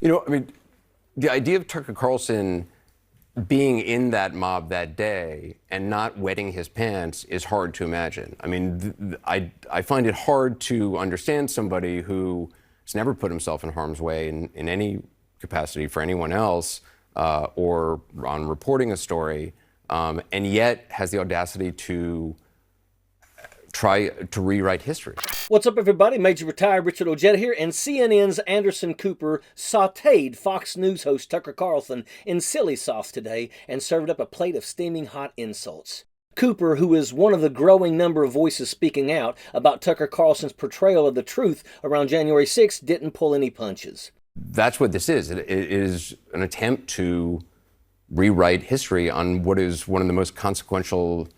I mean, the idea of Tucker Carlson being in that mob that day and not wetting his pants is hard to imagine. I mean, I find it hard to understand somebody who has never put himself in harm's way in any capacity for anyone else or on reporting a story, and yet has the audacity to try to rewrite history. What's up, everybody? Major retired Richard Ojeda here, and CNN's Anderson Cooper sautéed Fox News host Tucker Carlson in silly sauce today and served up a plate of steaming hot insults. Cooper, who is one of the growing number of voices speaking out about Tucker Carlson's portrayal of the truth around January 6th, didn't pull any punches. That's what this is. It is an attempt to rewrite history on what is one of the most consequential,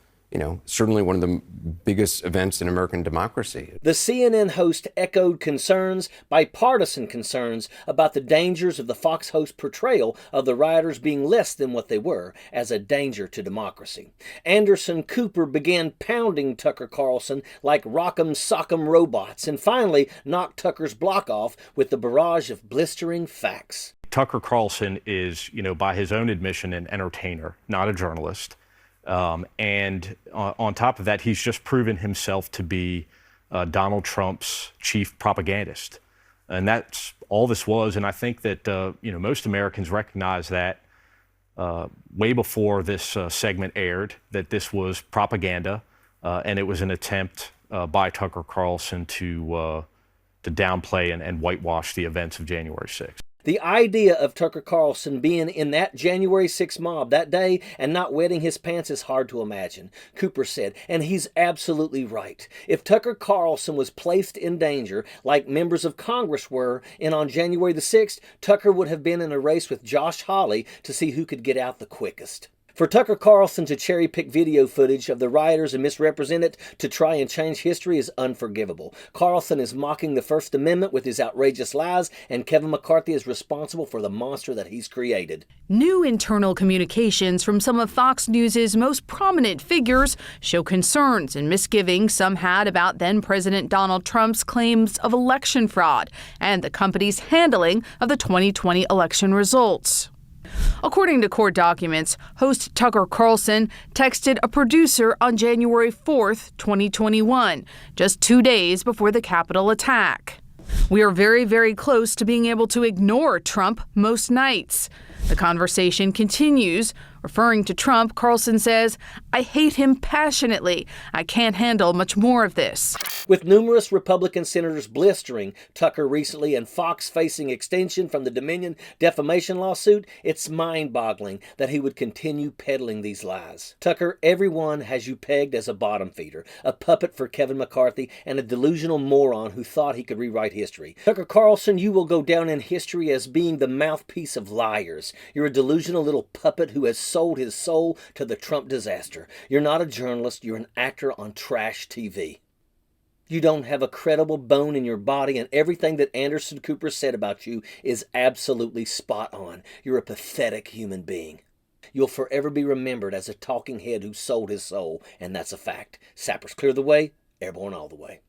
certainly one of the biggest events in American democracy. The CNN host echoed concerns, bipartisan concerns, about the dangers of the Fox host portrayal of the rioters being less than what they were, as a danger to democracy. Anderson Cooper began pounding Tucker Carlson like rock'em sock'em robots, and finally knocked Tucker's block off with the barrage of blistering facts. Tucker Carlson is, by his own admission, an entertainer, not a journalist. And on top of that, he's just proven himself to be Donald Trump's chief propagandist. And that's all this was. And I think that, most Americans recognize that way before this segment aired, that this was propaganda. And it was an attempt by Tucker Carlson to downplay and whitewash the events of January 6th. The idea of Tucker Carlson being in that January 6th mob that day and not wetting his pants is hard to imagine, Cooper said, and he's absolutely right. If Tucker Carlson was placed in danger, like members of Congress were on January the 6th, Tucker would have been in a race with Josh Hawley to see who could get out the quickest. For Tucker Carlson to cherry-pick video footage of the rioters and misrepresent it to try and change history is unforgivable. Carlson is mocking the First Amendment with his outrageous lies, and Kevin McCarthy is responsible for the monster that he's created. New internal communications from some of Fox News' most prominent figures show concerns and misgivings some had about then-President Donald Trump's claims of election fraud and the company's handling of the 2020 election results. According to court documents, host Tucker Carlson texted a producer on January 4th, 2021, just 2 days before the Capitol attack. "We are very, very close to being able to ignore Trump most nights." The conversation continues. Referring to Trump, Carlson says, "I hate him passionately. I can't handle much more of this." With numerous Republican senators blistering Tucker recently and Fox facing extension from the Dominion defamation lawsuit, it's mind-boggling that he would continue peddling these lies. Tucker, everyone has you pegged as a bottom feeder, a puppet for Kevin McCarthy, and a delusional moron who thought he could rewrite history. Tucker Carlson, you will go down in history as being the mouthpiece of liars. You're a delusional little puppet who has sold his soul to the Trump disaster. You're not a journalist, you're an actor on trash TV. You don't have a credible bone in your body, and everything that Anderson Cooper said about you is absolutely spot on. You're a pathetic human being. You'll forever be remembered as a talking head who sold his soul, and that's a fact. Sappers clear the way, airborne all the way.